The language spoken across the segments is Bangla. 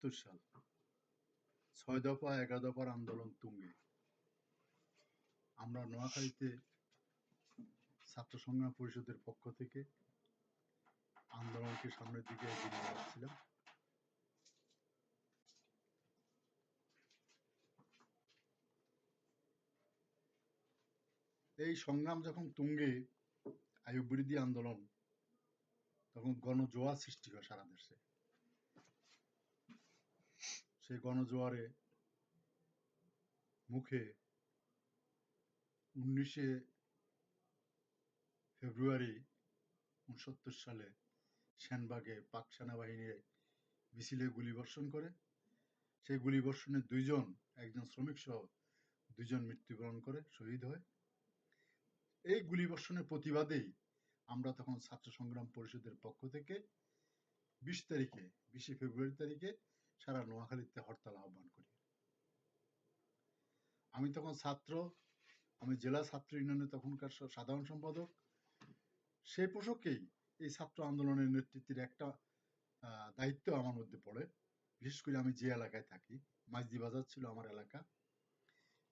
৭০ সাল ৬ দফা ১১ দফার আন্দোলন তুঙ্গে আমরা নোয়াখালীতে ছাত্র সংগ্রাম পরিষদের পক্ষ থেকে আন্দোলনকে সামনের দিকে এগিয়ে নিয়ে যাচ্ছিলাম। এই সংগ্রাম যখন তুঙ্গে, আইয়ুব বিরোধী আন্দোলন, তখন গণজোয়ার সৃষ্টি হয় সারা দেশে। সেই গণজোয়ারে মুখে 19শে ফেব্রুয়ারি 69 সালে সেনবাগে পাক সেনাবাহিনী মিছিলে গুলিবর্ষণ করে। সেই গুলিবর্ষণে একজন শ্রমিক সহ 2 জন মৃত্যুবরণ করে, শহীদ হয়। এই গুলিবর্ষণের প্রতিবাদেই আমরা তখন ছাত্র সংগ্রাম পরিষদের পক্ষ থেকে 20শে ফেব্রুয়ারি তারিখে সারা নোয়াখালীতে হরতাল আহ্বান করি। আমি তখন আমি জেলা ছাত্র ইউনিয়নের তখনকার সাধারণ সম্পাদক। সেই প্রসঙ্গেই এই ছাত্র আন্দোলনের নেতৃত্বের একটা দায়িত্ব আমার মধ্যে পড়ে। বিশেষ করে আমি যে এলাকায় থাকি, মাইজদি বাজার ছিল আমার এলাকা।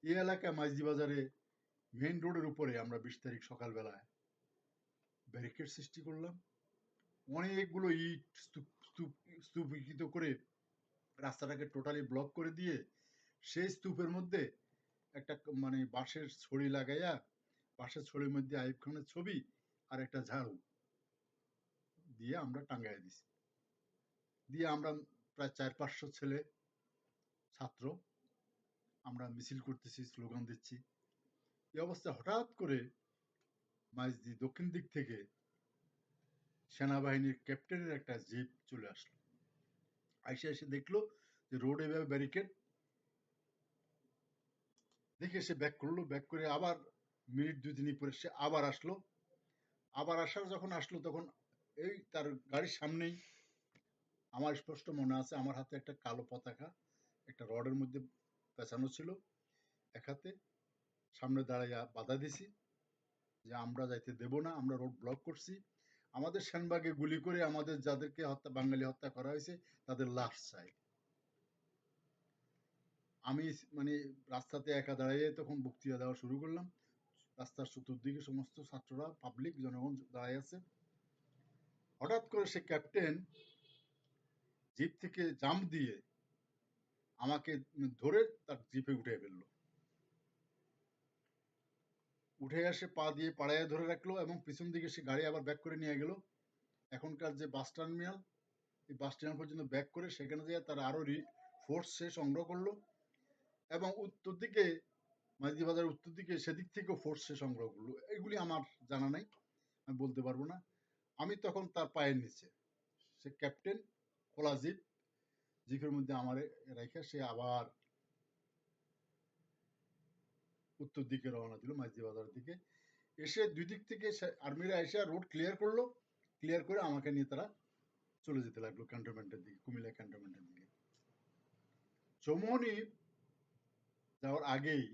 এই এলাকায় মাইজদি বাজারে মেইন রোডের উপরে আমরা 20 তারিখ সকালবেলায় ব্যারিকেড সৃষ্টি করলাম। অনেকগুলো ইট স্তূপীকৃত করে রাস্তাটাকে টোটালি ব্লক করে দিয়ে সেই স্তূপের মধ্যে একটা বাঁশের ছড়ি লাগাইয়া, বাঁশের ছড়ির মধ্যে আইয়ুব খানের ছবি আর একটা ঝাড়ু দিয়ে আমরা টাঙ্গাইয়া দিছি। দিয়ে আমরা প্রায় 400-500 ছেলে ছাত্র আমরা মিছিল করতেছি, স্লোগান দিচ্ছি। এই অবস্থায় হঠাৎ করে মাইজদি দক্ষিণ দিক থেকে সেনাবাহিনীর ক্যাপ্টেনের একটা জিপ চলে আসলো। এসে দেখলো যে রোড এভাবে ব্যারিকেড, দেখে সে ব্যাক করলো। ব্যাক করে আবার মিনিট 2-3 পরে সে আবার আসলো। আবার যখন আসলো তখন এই তার গাড়ির সামনেই আমার স্পষ্ট মনে আছে, আমার হাতে একটা কালো পতাকা একটা রডের মধ্যে পেঁচানো ছিল এক হাতে। সামনে দাঁড়াইয়া বাধা দিছি যে আমরা যাইতে দেব না, আমরা রোড ব্লক করছি। আমাদের সেনবাগে গুলি করে আমাদের যাদেরকে বাঙালি হত্যা করা হয়েছে তাদের লাশ চাই। আমি রাস্তাতে একা দাঁড়িয়ে তখন বক্তৃতা দেওয়া শুরু করলাম। রাস্তার চতুর্দিকে সমস্ত ছাত্ররা, পাবলিক জনগণ দাঁড়ায় আছে। হঠাৎ করে সে ক্যাপ্টেন জিপ থেকে জাম্প দিয়ে আমাকে ধরে তার জিপে উঠে ফেললো। উঠে আসে পা দিয়ে পাড়ায় ধরে রাখলো এবং পিছন দিকে সে গাড়ি আবার ব্যাক করে নিয়ে গেল। এখনকার যে বাস টার্মিনাল, এই বাস টার্মিনাল পর্যন্ত ব্যাক করে সেখানে যেয়ে তারা আরো ফোর্স সে সংগ্রহ করলো এবং উত্তর দিকে মাইজদি বাজারের উত্তর দিকে সেদিক থেকেও ফোর্স সে সংগ্রহ করলো। এগুলি আমার জানা নাই, আমি বলতে পারবো না। আমি তখন তার পায়ের নিচে, সে ক্যাপ্টেন, খোলা জিপের মধ্যে আমার রেখে সে আবার উত্তর দিকে রওনা দিল, মাইজদি বাজারের দিকে। এসে দুই দিক থেকে আর্মিরা এসে রোড ক্লিয়ার করলো। ক্লিয়ার করে আমাকে নিয়ে তারা চলে যেতে লাগলো ক্যান্টনমেন্টের দিকে, কুমিল্লা ক্যান্টনমেন্টের দিকে। চৌমুহনী যাওয়ার আগেই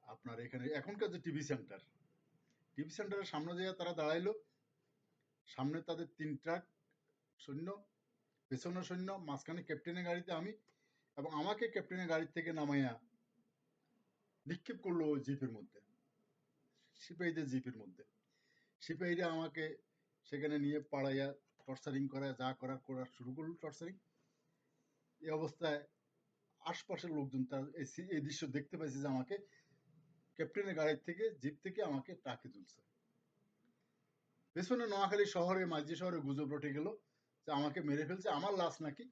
আপনার এখানে এখনকার যে টিভি সেন্টারের সামনে যেয়ে তারা দাঁড়াইলো। সামনে তাদের 3 ট্রাক সৈন্য, পেছনে সৈন্য, মাঝখানে ক্যাপ্টেনের গাড়িতে আমি, এবং আমাকে ক্যাপ্টেনের গাড়ি থেকে নামাইয়া নিক্ষেপ করলো ওই জিপের মধ্যে, সিপাহীদের জিপের মধ্যে। সিপাহীরা আমাকে সেখানে নিয়ে পাড়াইয়া টর্চারিং করা, যা করা শুরু করলো টর্চারিং। এই অবস্থায় আশপাশের লোকজন তার এই দৃশ্য দেখতে পাইছে যে আমাকে ক্যাপ্টেনের গাড়ির থেকে, জিপ থেকে আমাকে ট্রাকে তুলছে। পেছনে নোয়াখালী শহরে, মাঝি শহরে গুজব রটে গেল যে আমাকে মেরে ফেলছে, আমার লাশ নাকি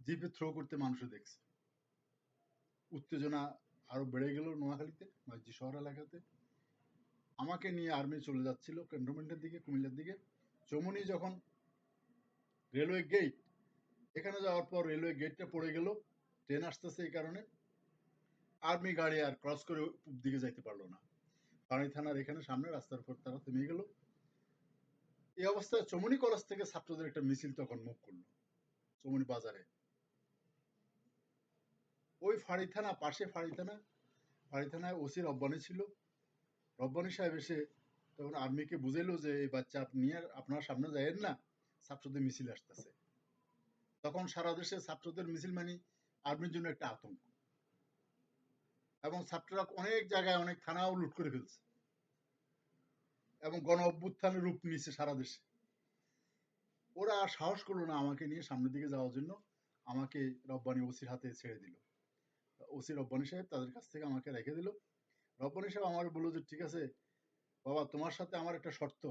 জিপে থ্রো করতে মানুষে দেখছে। উত্তেজনা আরো বেড়ে গেল নোয়াখালীতে, মাঝি শহর এলাকাতে। আমাকে নিয়ে আর্মি চলে যাচ্ছিল ক্যান্টনমেন্টের দিকে, কুমিল্লার দিকে। চৌমুহনী যখন রেলওয়ে গেট, এখানে যাওয়ার পর রেলওয়ে গেটটা পড়ে গেল, ট্রেন আসতেছে, এই কারণে আর্মি গাড়ি আর ক্রস করে পূব দিকে যাইতে পারলো না। পানি থানার এখানে সামনে রাস্তার উপর তারা থেমে গেল। এই অবস্থায় চৌমুহনী কলেজ থেকে ছাত্রদের একটা মিছিল তখন মুভ করলো চৌমুহনী বাজারে। ওই পাশে ফাঁড়ি থানায় ওসি রব্বানি ছিল। রব্বানি সাহেব এসে তখন আর্মিকে বুঝাইলো যে এই বাচ্চা আপনি আর আপনার সামনে যাইয়েন না, ছাত্রদের মিছিল আসতেছে। তখন সারা দেশে ছাত্রদের মিছিল মানে আর্মির জন্য একটা আতঙ্ক, এবং ছাত্ররা অনেক জায়গায় অনেক থানাও লুট করে ফেলছে এবং গণ অভ্যুত্থানের রূপ নিয়েছে সারা দেশে। ওরা আর সাহস করলো না আমাকে নিয়ে সামনের দিকে যাওয়ার জন্য, আমাকে রব্বানী ওসির হাতে ছেড়ে দিল। ওসি রব্বানী সাহেব তাদের কাছ থেকে আমাকে রেখে দিল। রব্বানী সাহেব আমার বললো যে ঠিক আছে বাবা, তোমার সাথে আমার একটা শর্ত,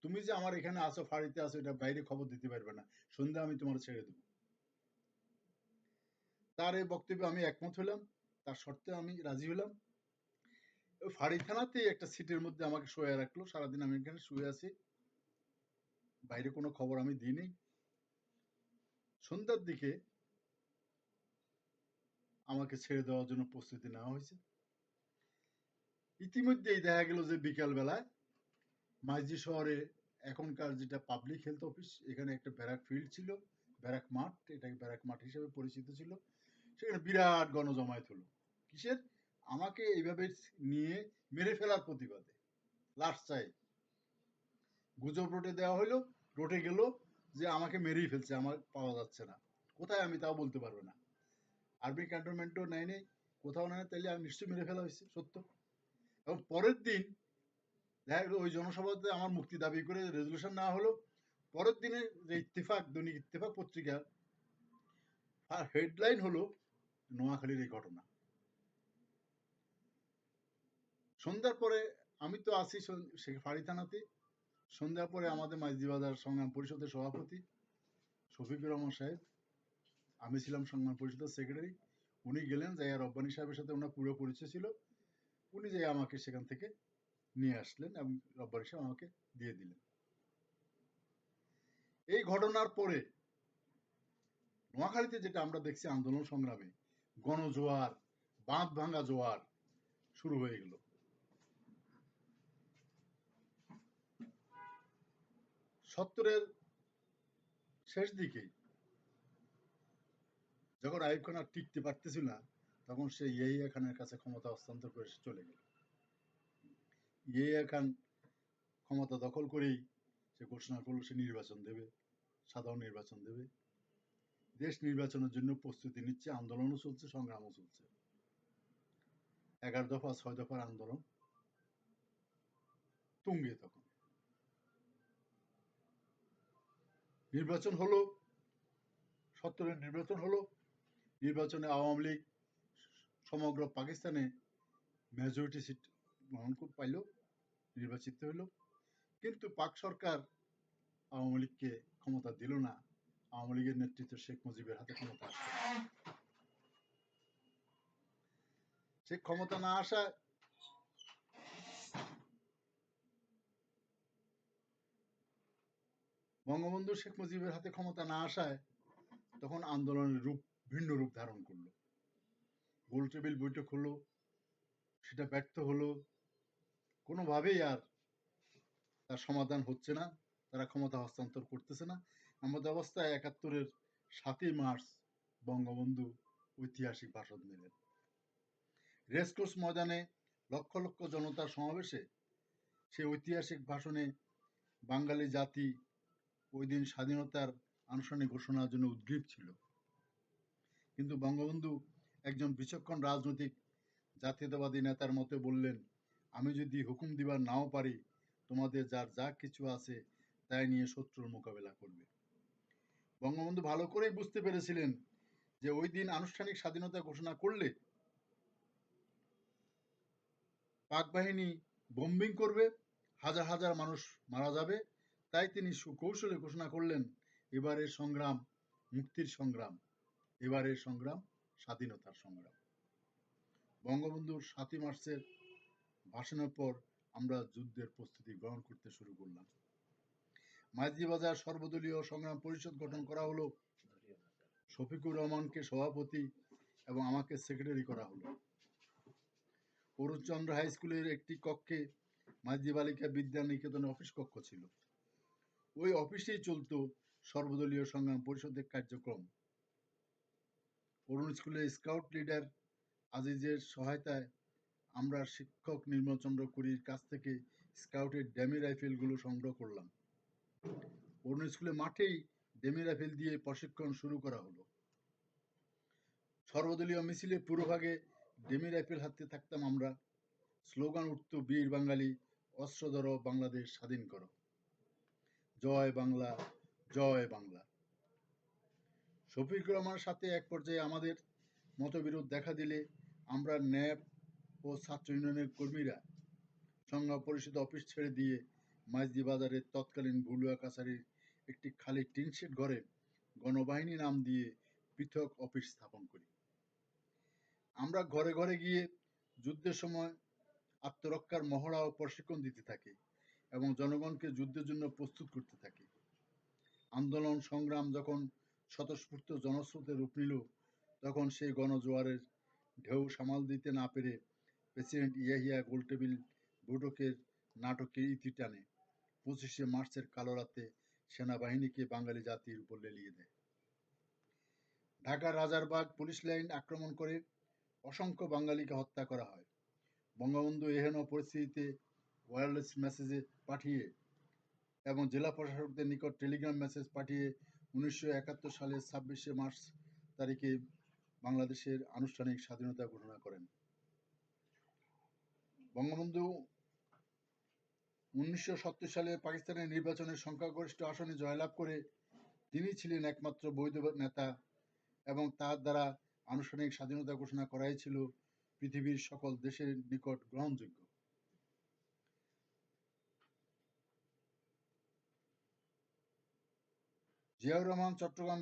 তুমি যে আমার এখানে আসো, ফাঁড়িতে আসো, এটা বাইরে খবর দিতে পারবে না, সন্ধ্যা আমি তোমার ছেড়ে দেবো। তার এই বক্তব্যে আমি একমত হলাম, তার শর্তে আমি রাজি হলাম। ওই ফাঁড়ি থানাতেই একটা সিটের মধ্যে আমাকে শুয়ে রাখলো, সারাদিন আমি এখানে শুয়ে আছি, বাইরে কোনো খবর আমি দিইনি। সন্ধ্যার দিকে আমাকে ছেড়ে দেওয়ার জন্য প্রস্তুতি নেওয়া হয়েছে। ইতিমধ্যেই দেখা গেল যে বিকাল বেলায় মাইজদি শহরে এখনকার যেটা পাবলিক হেলথ অফিস, এখানে একটা ব্যারাক ফিল্ড ছিল, ব্যারাক মাঠ, এটাকে ব্যারাক মাঠ হিসেবে পরিচিত ছিল। সেখানে বিরাট গণজমায়েত হলো। কিসের? আমাকে এইভাবে নিয়ে মেরে ফেলার প্রতিবাদে। লাশ চাই, গুজব রোটে দেওয়া হলো, রোটে গেল যে আমাকে মেরেই ফেলছে, আমার পাওয়া যাচ্ছে না, কোথায় আমি তাও বলতে পারবে না। আর্মি ক্যান্টনমেন্টও নেয় নেই, কোথাও নেয়, তাইলে আমি নিশ্চয়ই মেরে ফেলা হয়েছে সত্য। এবং পরের দিন দেখা গেলো ওই জনসভাতে আমার মুক্তি দাবি করে রেজলিউশন নেওয়া হলো। পরের দিনে যে ইত্তেফাক, দৈনিক ইত্তেফাক পত্রিকা, আর হেডলাইন হলো নোয়াখালীর এই ঘটনা। সন্ধ্যার পরে আমি তো আছি সে ফাঁড়ি থানাতে। সন্ধ্যার পরে আমাদের মাইজদি বাজার সংগ্রাম পরিষদের সভাপতি শফিকুর রহমান সাহেব, আমি ছিলাম সংগ্রাম পরিষদের সেক্রেটারি, উনি গেলেন, যাইয়া রব্বানী সাহেবের সাথে ওনার পুরো পরিচয় ছিল, উনি যাই আমাকে সেখান থেকে নিয়ে আসলেন এবং রব্বানী সাহেব আমাকে দিয়ে দিলেন। এই ঘটনার পরে নোয়াখালীতে যেটা আমরা দেখছি আন্দোলন সংগ্রামে গণজোয়ার, বাঁধ ভাঙা জোয়ার শুরু হয়ে গেল। সত্তরের শেষ দিকে যখন আইয়ুব খান আর টিকতে পারতেছিল না, তখন সে ইয়াহিয়া খানের কাছে ক্ষমতা হস্তান্তর করে চলে গেল। ইয়াহিয়া খান ক্ষমতা দখল করেই সে ঘোষণা করলো সে নির্বাচন দেবে, সাধারণ নির্বাচন দেবে। দেশ নির্বাচনের জন্য প্রস্তুতি নিচ্ছে, আন্দোলনও চলছে, সংগ্রামও চলছে। 11 দফা 6 দফার আন্দোলন তুঙ্গে। তখন নির্বাচন হলো, 70-এর নির্বাচন হলো। নির্বাচনে আওয়ামী লীগ সমগ্র পাকিস্তানে মেজরিটি সিট গ্রহণ পাইল, নির্বাচিত হইল। কিন্তু পাক সরকার আওয়ামী লীগকে ক্ষমতা দিল না। আওয়ামী লীগের নেতৃত্ব শেখ মুজিবের হাতে ক্ষমতা আসছে না। সে ক্ষমতা না আসায় বঙ্গবন্ধু শেখ মুজিবের হাতে ক্ষমতা না আসায় তখন আন্দোলনের রূপ ভিন্ন রূপ ধারণ করলো। গোল টেবিল বৈঠক হলো, সেটা ব্যর্থ হলো, কোনোভাবেই আর তার সমাধান হচ্ছে না, তারা ক্ষমতা হস্তান্তর করতেছে না। এমত অবস্থায় 71-এর 7ই মার্চ বঙ্গবন্ধু ঐতিহাসিক ভাষণ দিলেন। রেসকোর্স ময়দানে লক্ষ লক্ষ জনতার সমাবেশে সেই ঐতিহাসিক ভাষণে বাঙালি জাতি ওই দিন স্বাধীনতার আনুষ্ঠানিক ঘোষণার জন্য উদ্গ্রীব ছিল। কিন্তু বঙ্গবন্ধু একজন বিচক্ষণ রাজনৈতিক জাতীয়তাবাদী নেতার মতে বললেন, আমি যদি হুকুম দিবার নাও পারি, তোমাদের যার যা কিছু আছে তাই নিয়ে শত্রুর মোকাবেলা করবে। বঙ্গবন্ধু ভালো করেই বুঝতে পেরেছিলেন যে ওই দিন আনুষ্ঠানিক স্বাধীনতা ঘোষণা করলে পাক বাহিনী বোম্বিং করবে, হাজার হাজার মানুষ মারা যাবে। তাই তিনি সুকৌশলে ঘোষণা করলেন, এবারের সংগ্রাম মুক্তির সংগ্রাম, এবারের সংগ্রাম স্বাধীনতার সংগ্রাম। বঙ্গবন্ধুর 7ই মার্চের ভাষণের পর আমরা যুদ্ধের প্রস্তুতি গ্রহণ করতে শুরু করলাম। মাইজদি বাজার সর্বদলীয় সংগ্রাম পরিষদ গঠন করা হলো। শফিকুর রহমানকে সভাপতি এবং আমাকে সেক্রেটারি করা হলো। অরুণচন্দ্র হাই স্কুলের একটি কক্ষে মাইজদি বালিকা বিদ্যা নিকেতনের অফিস কক্ষ ছিল। ওই অফিসেই চলতো সর্বদলীয় সংগ্রাম পরিষদের কার্যক্রম। অরুণ স্কুলের স্কাউট লিডার আজিজের সহায়তায় আমরা শিক্ষক নির্মলচন্দ্র কুরির কাছ থেকে স্কাউটের ড্যামি রাইফেলগুলো সংগ্রহ করলাম। অরুণ স্কুলের মাঠেই ডেমি রাইফেল দিয়ে প্রশিক্ষণ শুরু করা হলো। সর্বদলীয় মিছিলে পুরোভাগে ডেমি রাইফেল হাতে থাকতাম আমরা। স্লোগান উঠত বীর বাঙালি, অস্ত্র ধরো, বাংলাদেশ স্বাধীন করো। জয় বাংলা, জয় বাংলা। শফিকুর রহমানের সাথে এক পর্যায়ে আমাদের মতবিরোধ দেখা দিলে আমরা ন্যাপ ও ছাত্র ইউনিয়নের কর্মীরা সংগ্রাম পরিষদ অফিস ছেড়ে দিয়ে মাইজদি বাজারের তৎকালীন ভুলুয়া কাছারির একটি খালি টিনশেড ঘরে গণবাহিনী নাম দিয়ে পৃথক অফিস স্থাপন করি। আমরা ঘরে ঘরে গিয়ে যুদ্ধের সময় আত্মরক্ষার মহড়া ও প্রশিক্ষণ দিতে থাকি এবং জনগণকে যুদ্ধের জন্য প্রস্তুত করতে থাকি। আন্দোলন সংগ্রাম যখন স্বতঃস্ফূর্ত জনস্রোতে রূপ নিল, তখন সেই গণজোয়ারের ঢেউ সামাল দিতে না পেরে প্রেসিডেন্ট ইয়াহিয়া গোলটেবিল বৈঠকের নাটকের ইতি টানে 25শে মার্চের কালো রাতে সেনাবাহিনীকে বাঙালি জাতির উপর লেলিয়ে দেয়। ঢাকার রাজারবাগ পুলিশ লাইন আক্রমণ করে অসংখ্য বাঙালিকে হত্যা করা হয়। বঙ্গবন্ধু এহেন পরিস্থিতিতে ওয়্যারলেস মেসেজে পাঠিয়ে এবং জেলা প্রশাসকদের নিকট টেলিগ্রাম মেসেজ পাঠিয়ে 1971 সালের 26শে মার্চ তারিখে বাংলাদেশের আনুষ্ঠানিক স্বাধীনতা ঘোষণা করেন। বঙ্গবন্ধু 1970 সালে পাকিস্তানের নির্বাচনে সংখ্যাগরিষ্ঠ আসনে জয়লাভ করে তিনি ছিলেন একমাত্র বৈধ নেতা এবং তার দ্বারা আনুষ্ঠানিক স্বাধীনতা ঘোষণা করাই ছিল পৃথিবীর সকল দেশের নিকট গ্রহণযোগ্য। জিয়াউর রহমান চট্টগ্রাম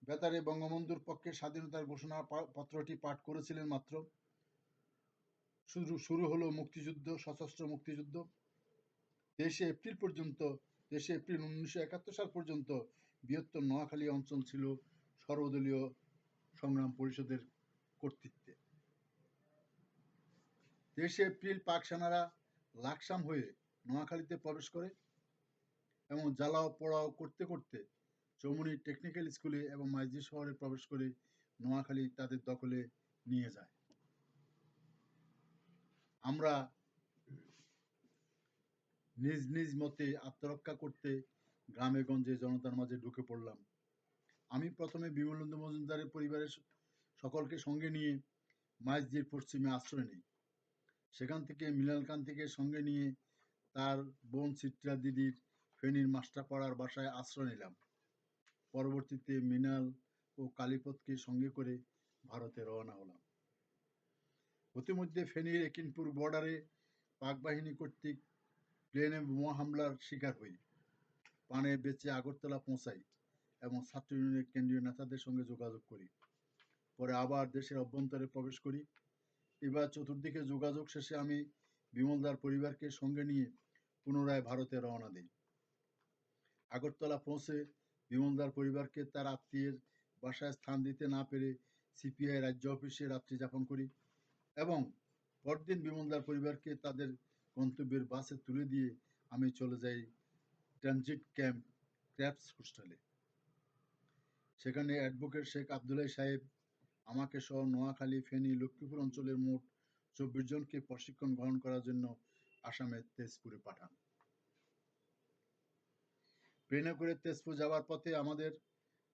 বেতারে বঙ্গবন্ধুর পক্ষে স্বাধীনতার ঘোষণা পত্রটি পাঠ করেছিলেন মাত্র। শুরু হলো মুক্তিযুদ্ধ, সশস্ত্র মুক্তিযুদ্ধ। 23শে এপ্রিল 1971 সাল পর্যন্ত বৃহত্তর নোয়াখালী অঞ্চল ছিল সর্বদলীয় সংগ্রাম পরিষদের কর্তৃত্বে। 23শে এপ্রিল পাক সেনারা লাকসাম হয়ে নোয়াখালীতে প্রবেশ করে এবং জ্বালাও পোড়াও করতে করতে চৌমুহনী টেকনিক্যাল স্কুলে এবং মাইজদি শহরে প্রবেশ করে নোয়াখালী তাদের দখলে নিয়ে যায়। আমরা নিজ নিজ মতে আত্মরক্ষা করতে গ্রামে গঞ্জে জনতার মাঝে ঢুকে পড়লাম। আমি প্রথমে বিমলেন্দু মজুমদারের পরিবারের সকলকে সঙ্গে নিয়ে মাইজদির পশ্চিমে আশ্রয় নিই। সেখান থেকে মৃণালকান্তিকে সঙ্গে নিয়ে তার বোন চিত্রা দিদির ফেনীর মাস্টারপাড়ার বাসায় আশ্রয় নিলাম। পরবর্তীতে মৃণাল ও কালীপদকে সঙ্গে করে ভারতে রওনা হলাম। প্রতিমধ্যে ফেনীর একিনপুর বর্ডারে পাক বাহিনী কর্তৃক প্লেনে বোমা হামলার শিকার হই। প্রাণে বেঁচে আগরতলা পৌঁছাই এবং ছাত্র ইউনিয়নের কেন্দ্রীয় নেতাদের সঙ্গে যোগাযোগ করি। পরে আবার দেশের অভ্যন্তরে প্রবেশ করি। এবার চতুর্দিকে যোগাযোগ শেষে আমি বিমলদার পরিবারকে সঙ্গে নিয়ে পুনরায় ভারতে রওনা দিই। আগরতলা পৌঁছে বিমলদার পরিবারকে তার আত্মীয়ের বাসায় স্থান দিতে না পেরে সিপিআই রাজ্য অফিসে রাত্রি যাপন করি এবং পরদিন বিমলদার পরিবারকে তাদের গন্তব্যের বাসে তুলে দিয়ে আমি চলে যাই ট্রানজিট ক্যাম্প ক্র্যাপস হোস্টেলে। সেখানে অ্যাডভোকেট শেখ আবদুল্লাহ সাহেব আমাকে সহ নোয়াখালী, ফেনী, লক্ষ্মীপুর অঞ্চলের মোট 24 জনকে প্রশিক্ষণ গ্রহণ করার জন্য আসামের তেজপুরে পাঠান। ট্রেনে করে তেজপুর যাওয়ার পথে আমাদের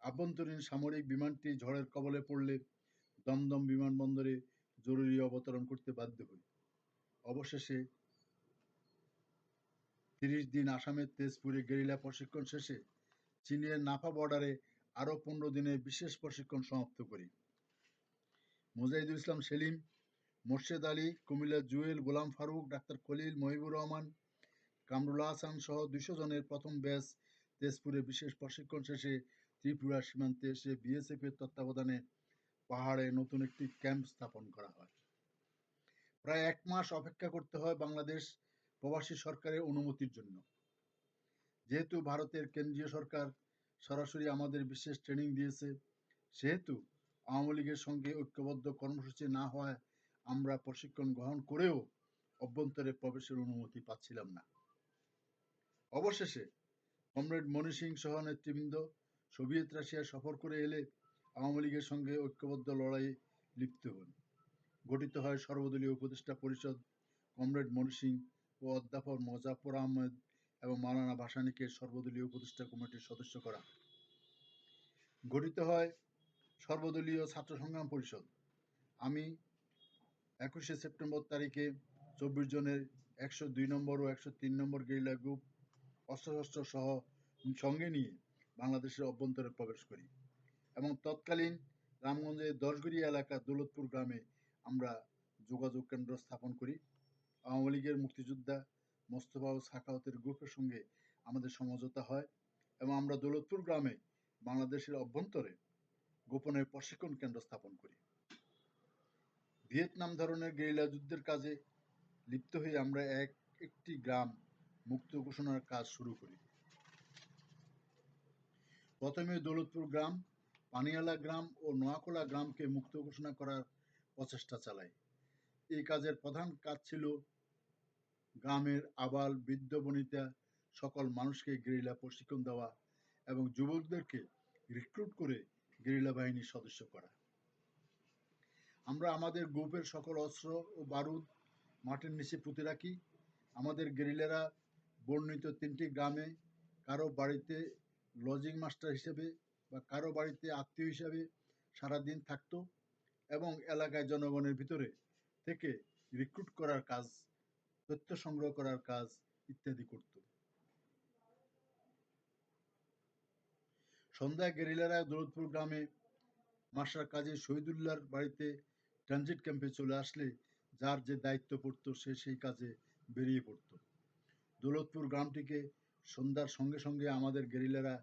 আভ্যন্তরীণ সামরিক বিমানটি ঝড়ের কবলে পড়লে দমদম বিমানবন্দরে জরুরি অবতরণ করতে বাধ্য হই। অবশেষে 30 দিন আসামের তেজপুরে গেরিলা প্রশিক্ষণ শেষে চীনের নাফা বর্ডারে আরও 15 দিনের বিশেষ প্রশিক্ষণ সমাপ্ত করি। মুজাহিদুল ইসলাম সেলিম, মোর্শেদ আলী, কুমিল্লার জুয়েল, গোলাম ফারুক, ডাক্তার খলিল, মহিবুর রহমান, কামরুল হাসান সহ 200 জনের প্রথম ব্যাচ তেজপুরে বিশেষ প্রশিক্ষণ শেষে ত্রিপুরা সীমান্তে এসে বিএসএফ এর তত্ত্বাবধানে পাহাড়ে নতুন একটি ক্যাম্প স্থাপন করা হয়। প্রায় 1 মাস অপেক্ষা করতে হয় বাংলাদেশ প্রবাসী সরকারের অনুমতির জন্য। যেহেতু ভারতের কেন্দ্রীয় সরকার সরাসরি আমাদের বিশেষ ট্রেনিং দিয়েছে, সেহেতু আওয়ামী লীগের সঙ্গে ঐক্যবদ্ধ কর্মসূচি না হওয়ায় আমরা প্রশিক্ষণ গ্রহণ করেও অভ্যন্তরে প্রবেশের অনুমতি পাচ্ছিলাম না। অবশেষে কমরেড মনি সিং সহ নেতৃবৃন্দ সোভিয়েত রাশিয়া সফর করে এলে আওয়ামী লীগের সঙ্গে ঐক্যবদ্ধ লড়াইয়ে লিপ্ত হন। গঠিত হয় সর্বদলীয় উপদেষ্টা পরিষদ। কমরেড মনি সিং ও অধ্যাপক মোজাফফর আহমেদ এবং মাওলানা ভাসানীকে সর্বদলীয় উপদেষ্টা কমিটির সদস্য করা হয়। গঠিত হয় সর্বদলীয় ছাত্র সংগ্রাম পরিষদ। আমি 21শে সেপ্টেম্বর তারিখে 24 জনের 102 নম্বর ও 103 নম্বর গেরিলা গ্রুপ অস্ত্রশস্ত্র সহ সঙ্গে নিয়ে বাংলাদেশের অভ্যন্তরে প্রবেশ করি এবং তৎকালীন রামগঞ্জের দশগড়িয়া এলাকার দৌলতপুর গ্রামে আমরা যোগাযোগ কেন্দ্র স্থাপন করি। আওয়ামী লীগের মুক্তিযোদ্ধা মোস্তফা ও সাখাওয়াতের গ্রুপের সঙ্গে আমাদের সমঝোতা হয় এবং আমরা দৌলতপুর গ্রামে বাংলাদেশের অভ্যন্তরে গোপনে প্রশিক্ষণ কেন্দ্র স্থাপন করি। ভিয়েতনাম ধরনের গেরিলা যুদ্ধের কাজে লিপ্ত হয়ে আমরা একটি গ্রাম মুক্ত ঘোষণার কাজ শুরু করি। প্রথমে দৌলতপুর গ্রাম, পানিয়ালা গ্রাম ও নোয়াকোলা গ্রামকে মুক্ত ঘোষণা করার প্রচেষ্টা চালাই। এই কাজের প্রধান কাজ ছিল গ্রামের আবাল বৃদ্ধ বনিতা সকল মানুষকে গেরিলা প্রশিক্ষণ দেওয়া এবং যুবকদেরকে রিক্রুট করে গেরিলা বাহিনীর সদস্য করা। আমরা আমাদের গ্রুপের সকল অস্ত্র ও বারুদ মাটির নিচে পুঁতে রাখি। আমাদের গেরিলারা বর্ণিত 3টি গ্রামে কারো বাড়িতে লজিং মাস্টার হিসেবে বা কারো বাড়িতে আত্মীয় হিসাবে সারাদিন থাকতো এবং এলাকায় জনগণের ভিতরে থেকে রিক্রুট করার কাজ, তথ্য সংগ্রহ করার কাজ ইত্যাদি করত। সন্ধ্যায় গেরিলারা দৌলতপুর গ্রামে মাস্টার কাজী শহীদুল্লাহর বাড়িতে ট্রানজিট ক্যাম্পে চলে আসলে যার যে দায়িত্ব পড়তো সে সেই কাজে বেরিয়ে পড়তো। দৌলতপুর গ্রামটিকে সন্ধ্যার সঙ্গে সঙ্গে আমাদের গেরিলারা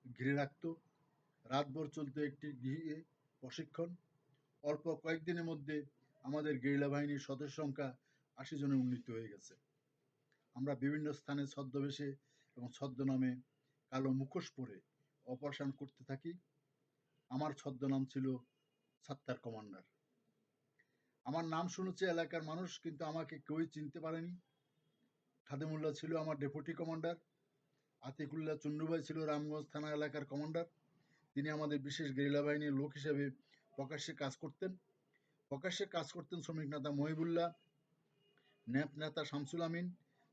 ঘিরে রাখত। রাতভর চলতো একটি গৃহে প্রশিক্ষণ। অল্প কয়েকদিনের মধ্যে আমাদের গেরিলা বাহিনীর সদস্য সংখ্যা 80 জনে উন্নীত হয়ে গেছে। আমরা বিভিন্ন স্থানে ছদ্মবেশে এবং ছদ্মনামে কালো মুখোশ পরে অপারেশন করতে থাকি। আমার ছদ্মনাম ছিল সাত্তার কমান্ডার। আমার নাম শুনেছে এলাকার মানুষ, কিন্তু আমাকে কেউই চিনতে পারেনি। খাদেমুল্লাহ ছিল আমার ডেপুটি কমান্ডার। আতিকুল্লাহ চন্ডুভাই ছিল রামগঞ্জ থানা এলাকার কমান্ডার। তিনি আমাদের বিশেষ গেরিলা বাহিনীর লোক হিসেবে প্রকাশ্যে কাজ করতেন শ্রমিক নেতা মহিবুল্লাহ, ন্যাপ নেতা শামসুল আমিন,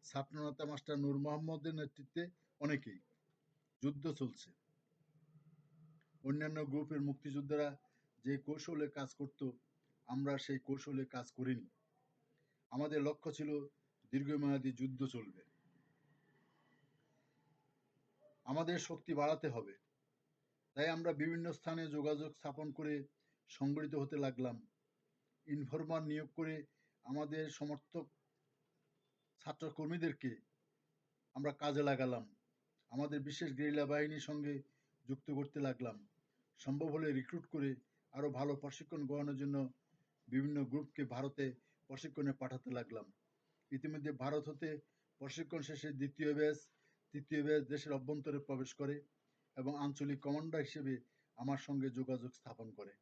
ছাত্র নেতা মাস্টার নূর মোহাম্মদের নেতৃত্বে অনেকেই। যুদ্ধ চলছে। অন্যান্য গ্রুপের মুক্তিযোদ্ধারা যে কৌশলে কাজ করত, আমরা সেই কৌশলে কাজ করিনি। আমাদের লক্ষ্য ছিল দীর্ঘমেয়াদী যুদ্ধ চলবে, আমাদের শক্তি বাড়াতে হবে। তাই আমরা বিভিন্ন স্থানে যোগাযোগ স্থাপন করে সংগঠিত হতে লাগলাম। ইনফরমার নিয়োগ করে আমাদের সমর্থক ছাত্রকর্মীদেরকে আমরা কাজে লাগালাম। আমাদের বিশেষ গেরিলা বাহিনীর সঙ্গে যুক্ত করতে লাগলাম। সম্ভব হলে রিক্রুট করে আরও ভালো প্রশিক্ষণ গ্রহণের জন্য বিভিন্ন গ্রুপকে ভারতে প্রশিক্ষণে পাঠাতে লাগলাম। ইতিমধ্যে ভারত হতে প্রশিক্ষণ শেষে দ্বিতীয় ব্যাচ, তৃতীয় ব্যাচ দেশের অভ্যন্তরে প্রবেশ করে এবং আঞ্চলিক কমান্ডার হিসেবে আমার সঙ্গে যোগাযোগ স্থাপন করে।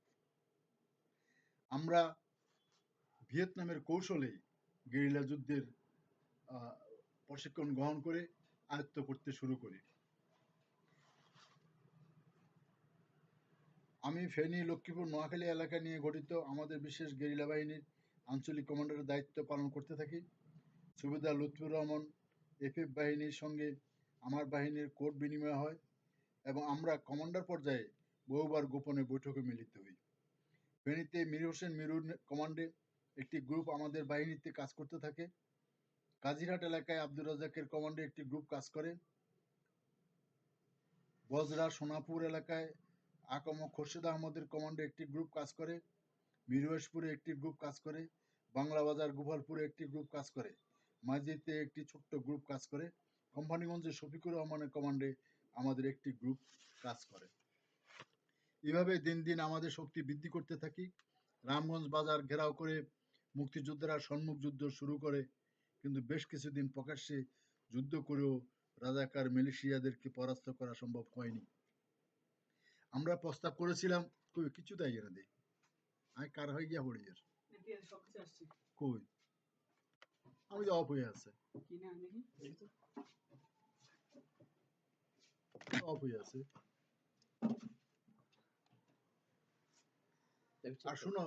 আমরা ভিয়েতনামের কৌশলে গেরিলা যুদ্ধের প্রশিক্ষণ গ্রহণ করে আয়ত্ত করতে শুরু করি। আমি ফেনী, লক্ষ্মীপুর, নোয়াখালী এলাকা নিয়ে গঠিত আমাদের বিশেষ গেরিলা বাহিনীর আঞ্চলিক কমান্ডারের দায়িত্ব পালন করতে থাকি। সুবেদার লুৎফুর রহমান এফএফ বাহিনীর সঙ্গে আমার বাহিনীর কোড বিনিময় হয় এবং আমরা কমান্ডার পর্যায়ে বহুবার গোপনে বৈঠকে মিলিত হই। ফেনীতে মীর হোসেন মিরুর কমান্ডে একটি গ্রুপ আমাদের বাহিনীতে কাজ করতে থাকে। কাজিরহাট এলাকায় আব্দুর রাজ্জাকের কমান্ডে একটি গ্রুপ কাজ করে। বজরা সোনাপুর এলাকায় আকম খোরশেদ আহমদের কমান্ডে একটি গ্রুপ কাজ করে। মিরওয়াশপুরে একটি গ্রুপ কাজ করে। বাংলা বাজার গোপালপুরে একটি গ্রুপ কাজ করে। মাঝিতে একটি ছোট্ট গ্রুপ কাজ করে। কোম্পানিগঞ্জে শফিকুর রহমানের কমান্ডে আমাদের একটি গ্রুপ কাজ করে। এভাবে দিন দিন আমাদের শক্তি বৃদ্ধি করতে থাকি। রামগঞ্জ বাজার ঘেরাও করে মুক্তিযোদ্ধারা সম্মুখ যুদ্ধ শুরু করে, কিন্তু বেশ কিছুদিন প্রকাশ্যে যুদ্ধ করেও রাজাকার মিলিশিয়াদেরকে পরাস্ত করা সম্ভব হয়নি। আমরা প্রস্তাব করেছিলাম, কই কিছু তাই এনে দেয় আমি কার হয়ে গিয়া পড়ি এর কই আমি তো অফ হয়ে আছে, অফ হয়ে আছে। আর শোনো,